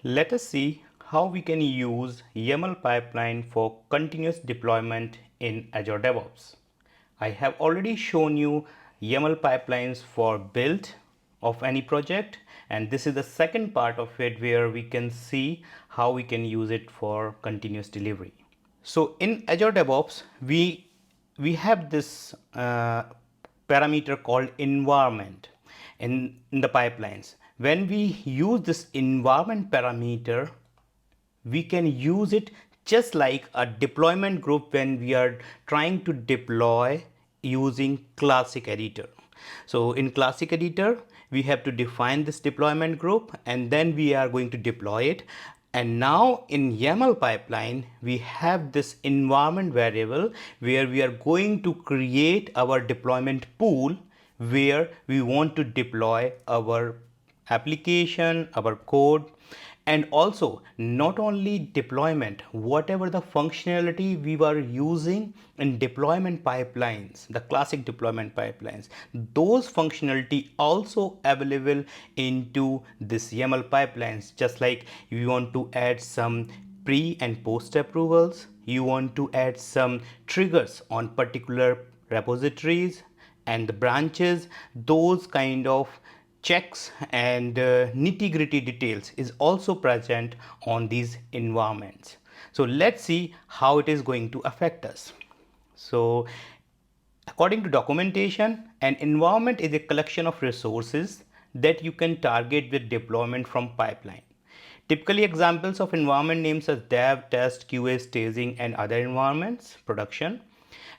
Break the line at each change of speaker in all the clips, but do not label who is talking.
Let us see how we can use YAML pipeline for continuous deployment in Azure DevOps. I have already shown you YAML pipelines for build of any project, and this is the second part of it where we can see how we can use it for continuous delivery. So in Azure DevOps, we have this parameter called environment in the pipelines. When we use this environment parameter, we can use it just like a deployment group when we are trying to deploy using Classic Editor. So in Classic Editor, we have to define this deployment group and then we are going to deploy it. And now in YAML pipeline, we have this environment variable where we are going to create our deployment pool where we want to deploy our application, our code, and also not only deployment, whatever the functionality we were using in deployment pipelines, the classic deployment pipelines, those functionality also available into this YAML pipelines. Just like you want to add some pre and post approvals, you want to add some triggers on particular repositories and the branches, those kind of checks and nitty-gritty details is also present on these environments. So let's see how it is going to affect us. So according to documentation, an environment is a collection of resources that you can target with deployment from pipeline. Typically, examples of environment names as dev, test, QA, staging, and other environments, production.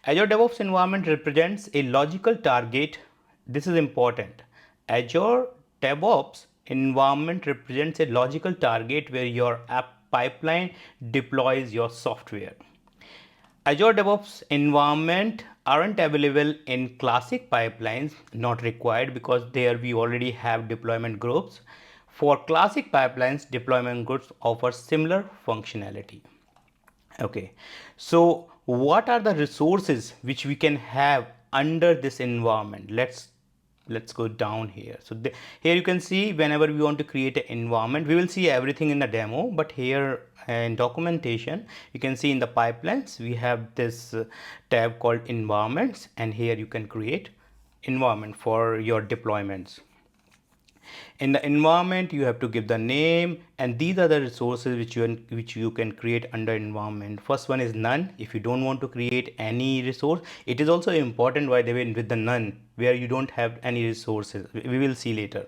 Azure DevOps environment represents a logical target. This is important. Azure DevOps environment represents a logical target where your app pipeline deploys your software. Azure DevOps environment aren't available in classic pipelines, not required because there we already have deployment groups. For classic pipelines, deployment groups offer similar functionality. Okay, so what are the resources which we can have under this environment? Let's go down here. So here you can see whenever we want to create an environment, we will see everything in the demo, but here in documentation you can see in the pipelines we have this tab called environments, and here you can create environment for your deployments. In the environment, you have to give the name, and these are the resources which you can create under environment. First one is none. If you don't want to create any resource, it is also important, by the way, with the none where you don't have any resources. We will see later.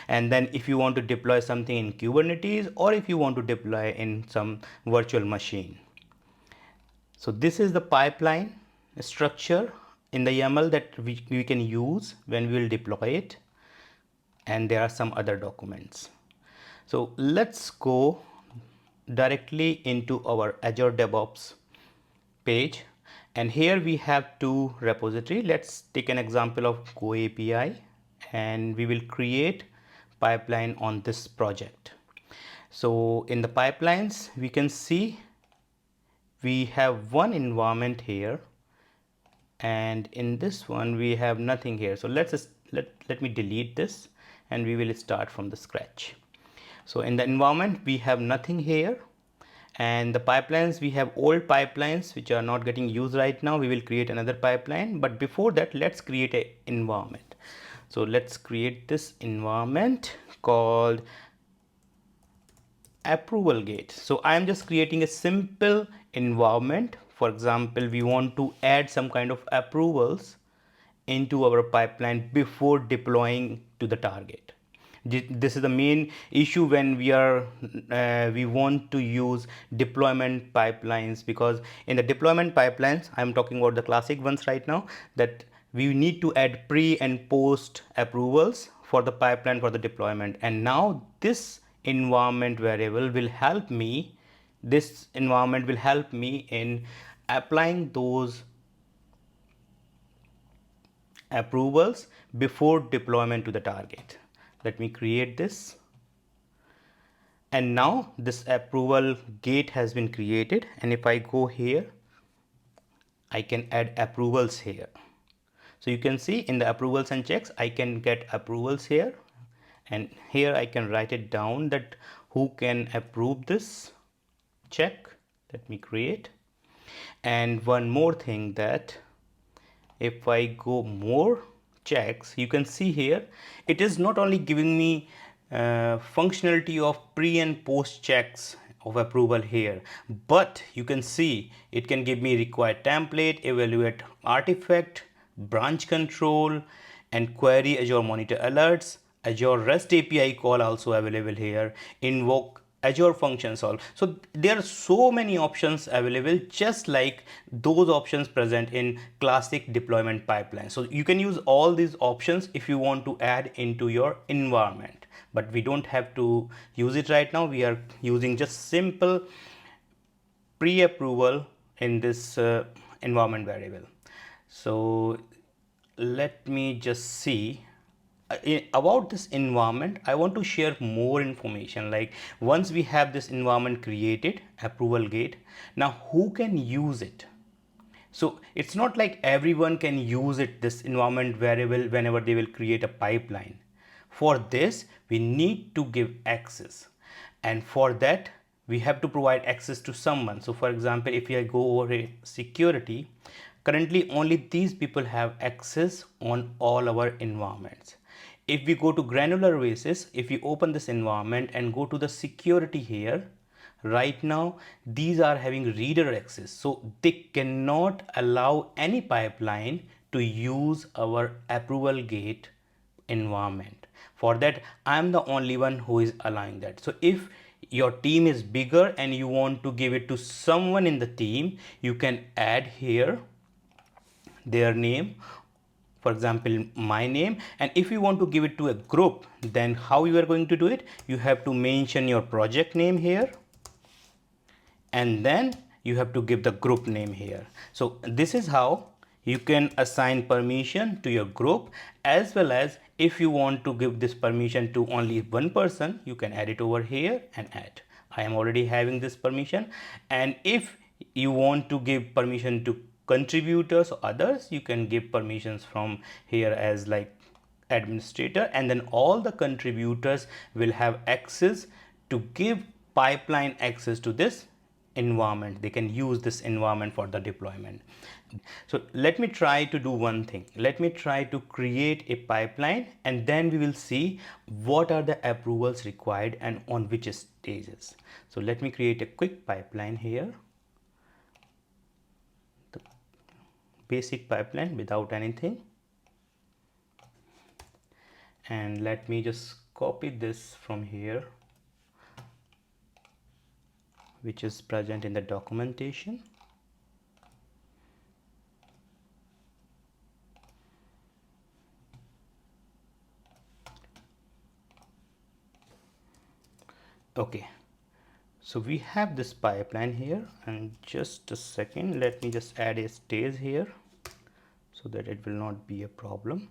And then if you want to deploy something in Kubernetes, or if you want to deploy in some virtual machine. So this is the pipeline structure in the YAML that we can use when we will deploy it. And there are some other documents. So let's go directly into our Azure DevOps page, and here we have two repositories. Let's take an example of Go API, and we will create pipeline on this project. So in the pipelines, we can see we have one environment here, and in this one we have nothing here. So let me delete this and we will start from the scratch. So in the environment we have nothing here, and the pipelines, we have old pipelines which are not getting used right now. We will create another pipeline, but before that let's create an environment. So let's create this environment called approval gate. So I am just creating a simple environment. For example, we want to add some kind of approvals into our pipeline before deploying to the target. This is the main issue when we want to use deployment pipelines, because in the deployment pipelines, I'm talking about the classic ones right now, that we need to add pre and post approvals for the pipeline for the deployment. And now this environment variable will help me, this environment will help me in applying those approvals before deployment to the target. Let me create this, and now this approval gate has been created, and if I go here I can add approvals here. So you can see in the approvals and checks I can get approvals here, and here I can write it down that who can approve this check. Let me create. And one more thing, that if I go more checks, you can see here it is not only giving me functionality of pre and post checks of approval here, but you can see it can give me required template, evaluate artifact, branch control, and query Azure Monitor alerts. Azure REST API call also available here, invoke Azure function solve. So there are so many options available, just like those options present in classic deployment pipeline. So you can use all these options if you want to add into your environment, but we don't have to use it right now. We are using just simple pre-approval in this environment variable. So let me just see about this environment. I want to share more information. Like, once we have this environment created, approval gate, now who can use it? So it's not like everyone can use it, this environment variable, whenever they will create a pipeline. For this, we need to give access, and for that we have to provide access to someone. So for example, if I go over a security, currently only these people have access on all our environments. If we go to granular basis, if we open this environment and go to the security here, right now these are having reader access, so they cannot allow any pipeline to use our approval gate environment. For that, I am the only one who is allowing that. So if your team is bigger and you want to give it to someone in the team, you can add here their name, for example my name. And if you want to give it to a group, then how you are going to do it? You have to mention your project name here, and then you have to give the group name here. So this is how you can assign permission to your group, as well as if you want to give this permission to only one person, you can add it over here and add. I am already having this permission. And if you want to give permission to contributors or others, you can give permissions from here as like administrator, and then all the contributors will have access to give pipeline access to this environment. They can use this environment for the deployment. So let me try to do one thing. Let me try to create a pipeline, and then we will see what are the approvals required and on which stages. So let me create a quick pipeline here, the basic pipeline without anything. And let me just copy this from here, which is present in the documentation. Okay, so we have this pipeline here, and just a second, let me just add a stage here so that it will not be a problem.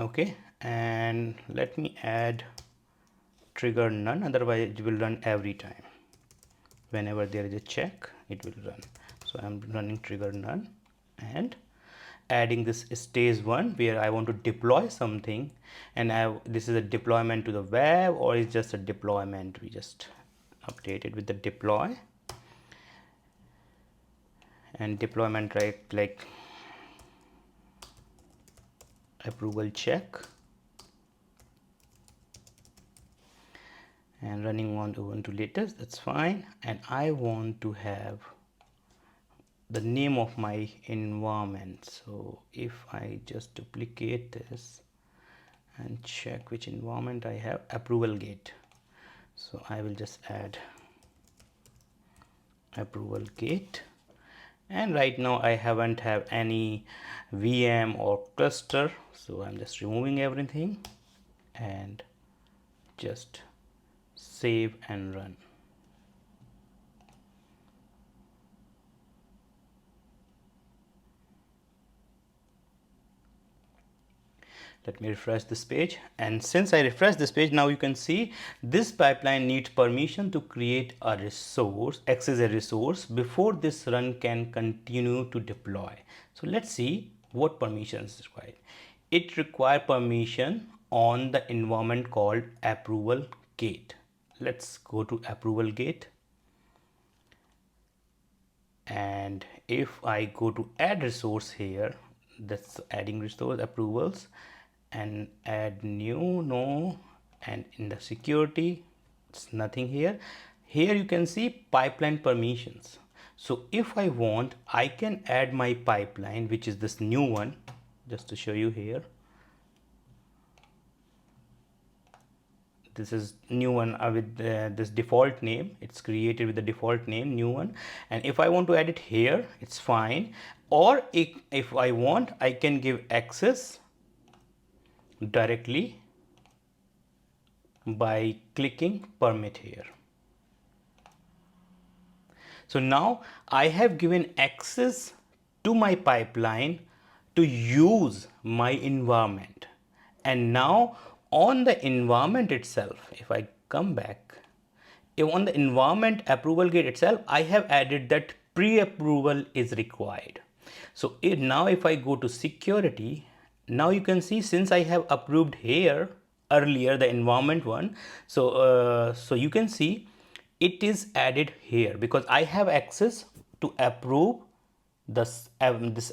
Okay, and let me add trigger none, otherwise it will run every time. Whenever there is a check, it will run. So I'm running trigger none and adding this stage 1 where I want to deploy something, and this is a deployment to the web, or it's just a deployment. We just update it with the deploy, and deployment, right, like approval check, and running on Ubuntu latest, that's fine. And I want to have the name of my environment. So if I just duplicate this and check which environment I have, approval gate, so I will just add approval gate. And right now I haven't have any VM or cluster, so I'm just removing everything and just save and run. Let me refresh this page, and since I refresh this page, now you can see this pipeline needs permission to create a resource, access a resource before this run can continue to deploy. So let's see what permissions is required. It requires permission on the environment called approval gate. Let's go to approval gate, and if I go to add resource here, that's adding resource approvals, and add new, no, and in the security it's nothing here. Here you can see pipeline permissions. So if I want, I can add my pipeline, which is this new one, just to show you here. This is new one with this default name. It's created with the default name, new one. And if I want to add it here, it's fine. Or if I want, I can give access directly by clicking permit here. So now I have given access to my pipeline to use my environment. And now on the environment itself, if I come back, on the environment approval gate itself, I have added that pre-approval is required. So now if I go to security, now you can see, since I have approved here earlier the environment one, so you can see it is added here because I have access to approve this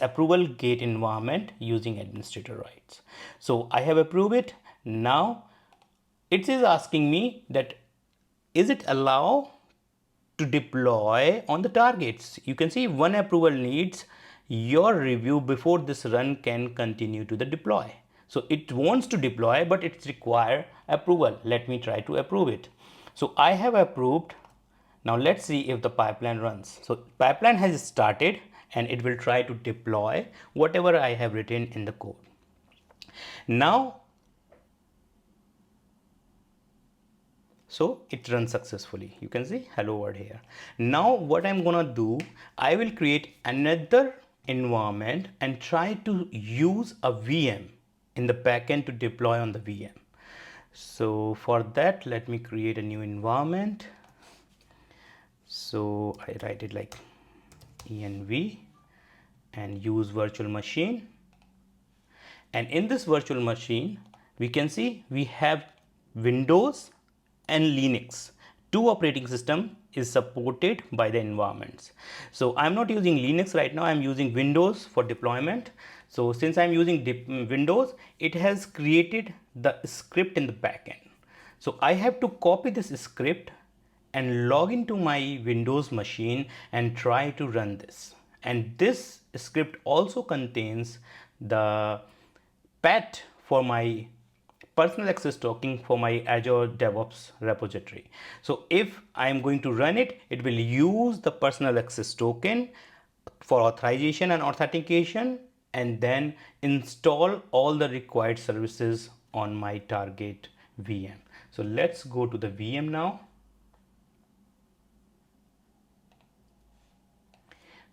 approval gate environment using administrator rights. So I have approved it. Now it is asking me that is it allowed to deploy on the targets. You can see one approval needs your review before this run can continue to the deploy. So it wants to deploy, but it's require approval. Let me try to approve it. So I have approved. Now let's see if the pipeline runs. So pipeline has started and it will try to deploy whatever I have written in the code. Now, so it runs successfully. You can see hello world here. Now what I'm gonna do, I will create another environment and try to use a VM in the backend to deploy on the VM. So for that, let me create a new environment. So I write it like env and use virtual machine. And in this virtual machine, we can see we have Windows and Linux. Two operating system is supported by the environments. So I'm not using Linux right now, I'm using Windows for deployment. So since I'm using Windows, it has created the script in the backend. So I have to copy this script and log into my Windows machine and try to run this. And this script also contains the path for my personal access token for my Azure DevOps repository. So if I am going to run it, it will use the personal access token for authorization and authentication and then install all the required services on my target VM. So let's go to the VM now.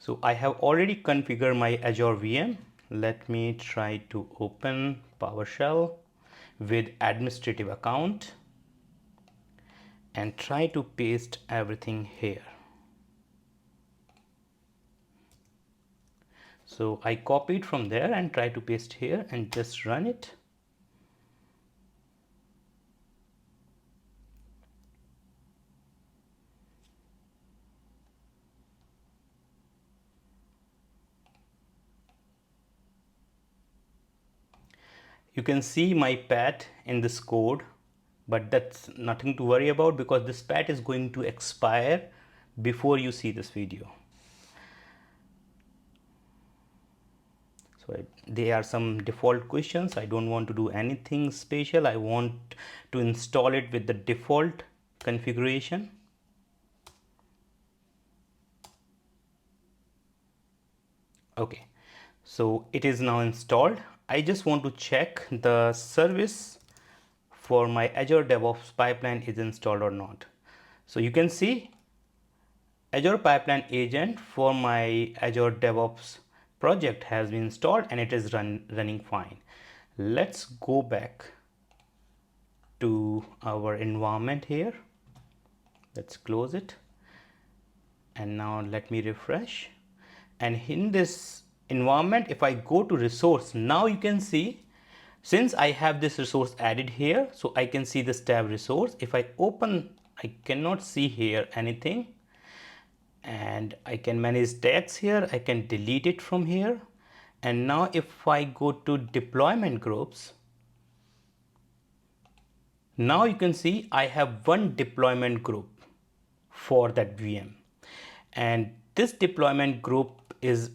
So I have already configured my Azure VM. Let me try to open PowerShell with administrative account and try to paste everything here. So I copied from there and try to paste here and just run it. You can see my path in this code, but that's nothing to worry about because this path is going to expire before you see this video. So there are some default questions. I don't want to do anything special. I want to install it with the default configuration. Okay, so it is now installed. I just want to check the service for my Azure DevOps pipeline is installed or not. So you can see Azure Pipeline Agent for my Azure DevOps project has been installed and it is running fine. Let's go back to our environment here. Let's close it. And now let me refresh. And in this environment, if I go to resource, now you can see, since I have this resource added here, so I can see this tab resource. If I open, I cannot see here anything. And I can manage tags here. I can delete it from here. And now if I go to deployment groups, now you can see I have one deployment group for that VM. And this deployment group is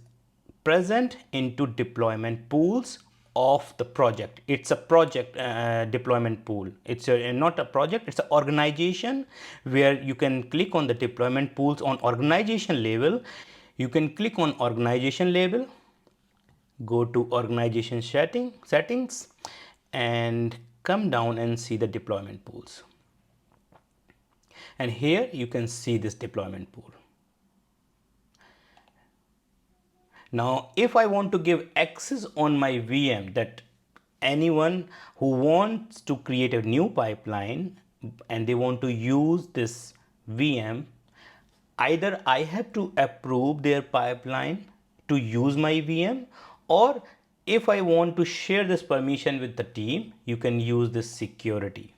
present into deployment pools of the project. It's a project deployment pool. It's not a project, it's an organization where you can click on the deployment pools on organization level. You can click on organization level, go to organization settings, and come down and see the deployment pools. And here you can see this deployment pool. Now, if I want to give access on my VM, that anyone who wants to create a new pipeline and they want to use this VM, either I have to approve their pipeline to use my VM, or if I want to share this permission with the team, you can use this security.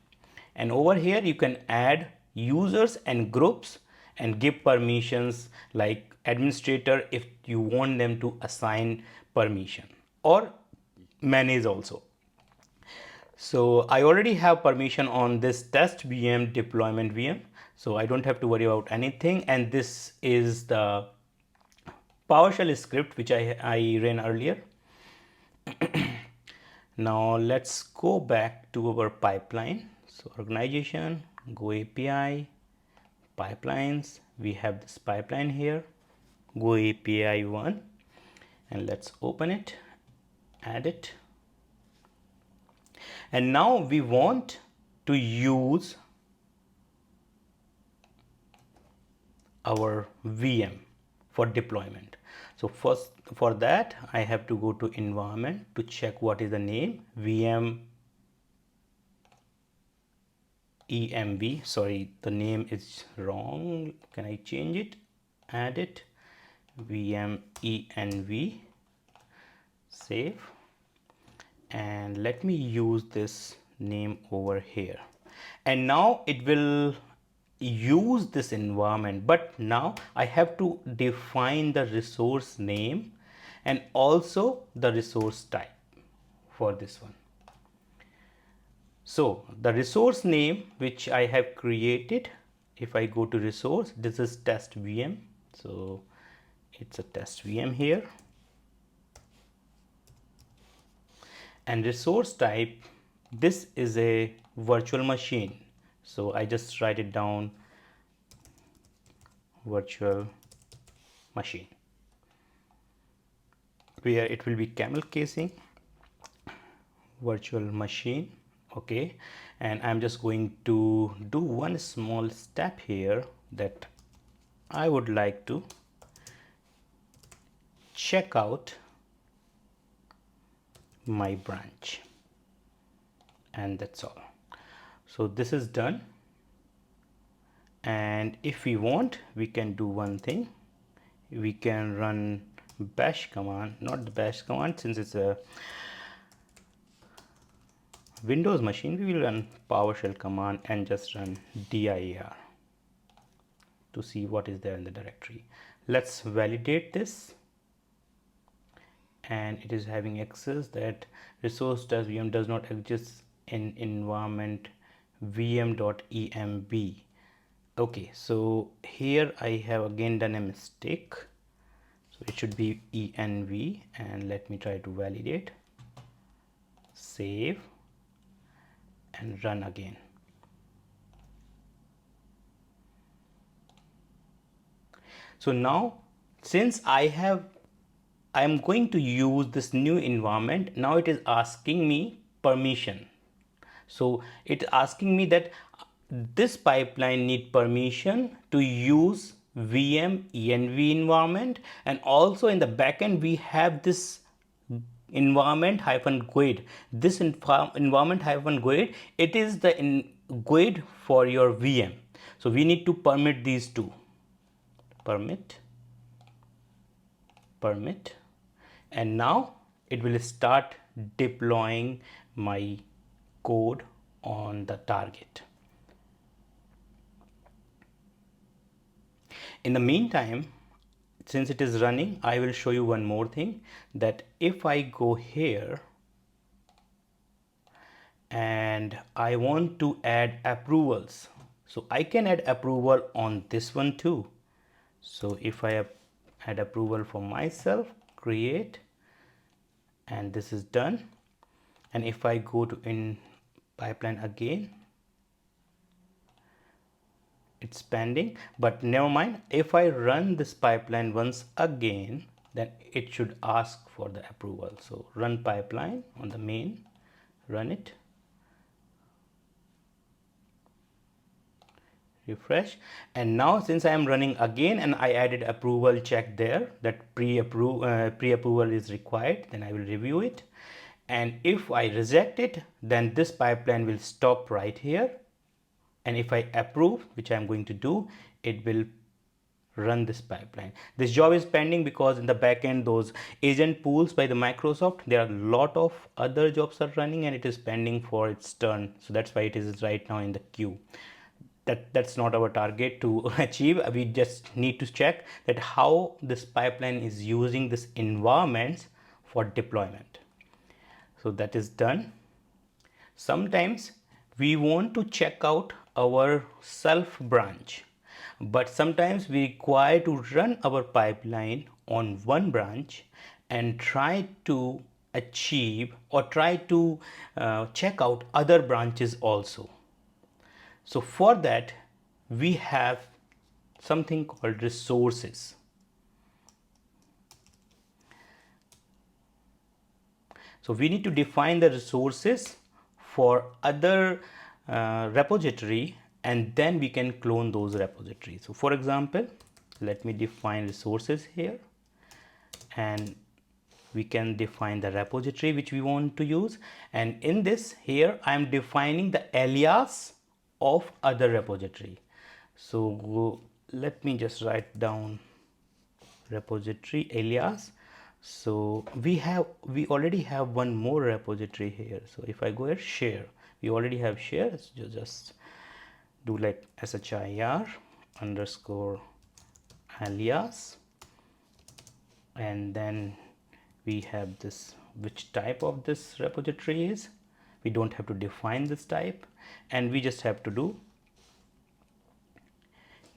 And over here, you can add users and groups and give permissions like administrator if you want them to assign permission, or manage also. So I already have permission on this test VM deployment VM, so I don't have to worry about anything. And this is the PowerShell script which I ran earlier. Now let's go back to our pipeline. So organization, go API, pipelines. We have this pipeline here. Go API 1, and let's open it, add it. And now we want to use our VM for deployment. So first, for that, I have to go to environment to check what is the name. VM EMB. Sorry, the name is wrong. Can I change it? Add it. VM ENV. Save. And let me use this name over here. And now it will use this environment, but now I have to define the resource name and also the resource type for this one. So the resource name which I have created, if I go to resource, this is test VM. So it's a test VM here. And resource type, this is a virtual machine. So I just write it down, virtual machine, where it will be camel casing, virtual machine. Okay, and I'm just going to do one small step here, that I would like to check out my branch, and that's all. So this is done. And if we want, we can do one thing. We can run bash command, not the bash command, since it's a Windows machine. We will run PowerShell command and just run dir to see what is there in the directory. Let's validate this. And it is having access that resource.vm does not exist in environment vm.emb. Okay, so here I have again done a mistake. So it should be env, and let me try to validate, save, and run again. So now, since I am going to use this new environment, now it is asking me permission. So it's asking me that this pipeline need permission to use VM env environment, and also in the backend we have this environment-guide. This environment-guide, it is the guide for your VM. So we need to permit these two. Permit, and now it will start deploying my code on the target. In the meantime, since it is running, I will show you one more thing, that if I go here and I want to add approvals, so I can add approval on this one too. So if I add approval for myself, create, and this is done. And if I go to in pipeline again, it's pending, but never mind. If I run this pipeline once again, then it should ask for the approval. So run pipeline on the main, run it, refresh, and now since I am running again and I added approval check there that pre-approval is required, then I will review it, and if I reject it, then this pipeline will stop right here, and if I approve, which I am going to do, it will run this pipeline. This job is pending because in the backend, those agent pools by the Microsoft, there are a lot of other jobs are running and it is pending for its turn. So that's why it is right now in the queue. That's not our target to achieve. We just need to check that how this pipeline is using this environments for deployment. So that is done. Sometimes we want to check out our self branch, but sometimes we require to run our pipeline on one branch and try to achieve or try to check out other branches also. So for that, we have something called resources. So we need to define the resources for other repository, and then we can clone those repositories. So for example, let me define resources here, and we can define the repository which we want to use, and in this here I am defining the alias of other repository. So let me just write down repository alias. So we already have one more repository here. So if I go here, share, we already have share. So just do like shir underscore alias, and then we have this, which type of this repository is. We don't have to define this type, and we just have to do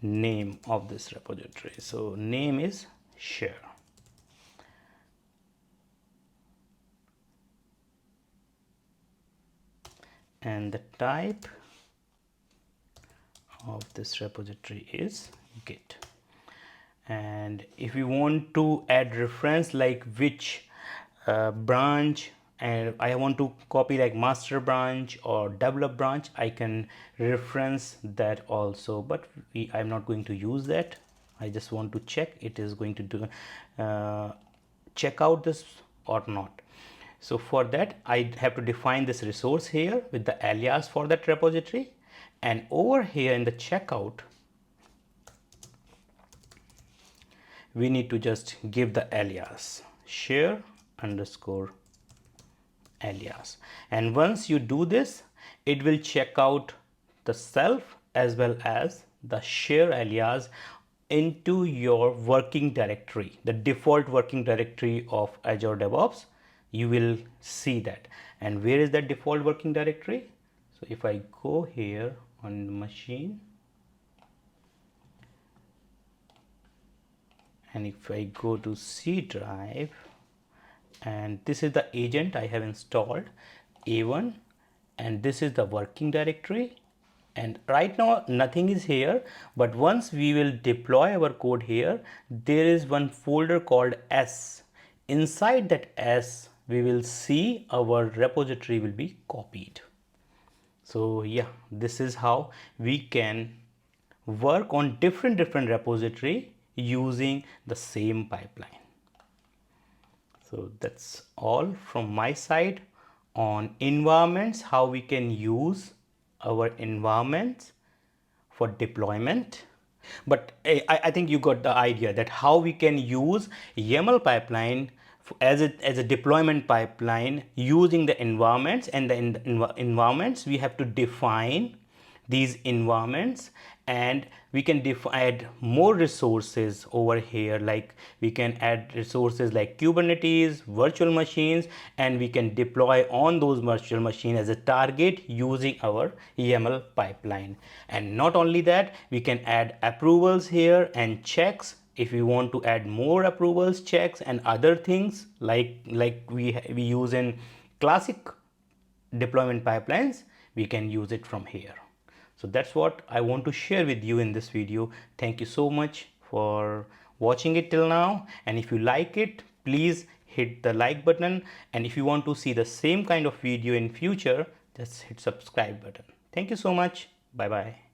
name of this repository. So name is share, and the type of this repository is git. And if you want to add reference like which branch, and I want to copy like master branch or develop branch, I can reference that also, but I'm not going to use that. I just want to check it is going to do check out this or not. So for that, I have to define this resource here with the alias for that repository, and over here in the checkout, we need to just give the alias share underscore alias, and once you do this, it will check out the self as well as the share alias into your working directory, the default working directory of Azure DevOps. You will see that. And where is that default working directory? So if I go here on the machine, and if I go to C drive, and this is the agent I have installed, A1, and this is the working directory, and right now nothing is here, but once we will deploy our code here, there is one folder called S. Inside that S, we will see our repository will be copied. So yeah, this is how we can work on different repository using the same pipeline. So that's all from my side on environments, how we can use our environments for deployment. But I think you got the idea that how we can use YAML pipeline as a deployment pipeline using the environments, and the environments we have to define these environments, and we can add more resources over here, like we can add resources like Kubernetes, virtual machines, and we can deploy on those virtual machines as a target using our YAML pipeline. And not only that, we can add approvals here and checks if we want to add more approvals, checks, and other things like we use in classic deployment pipelines. We can use it from here. So that's what I want to share with you in this video. Thank you so much for watching it till now, and if you like it, please hit the like button, and if you want to see the same kind of video in future, just hit subscribe button. Thank you so much. Bye bye.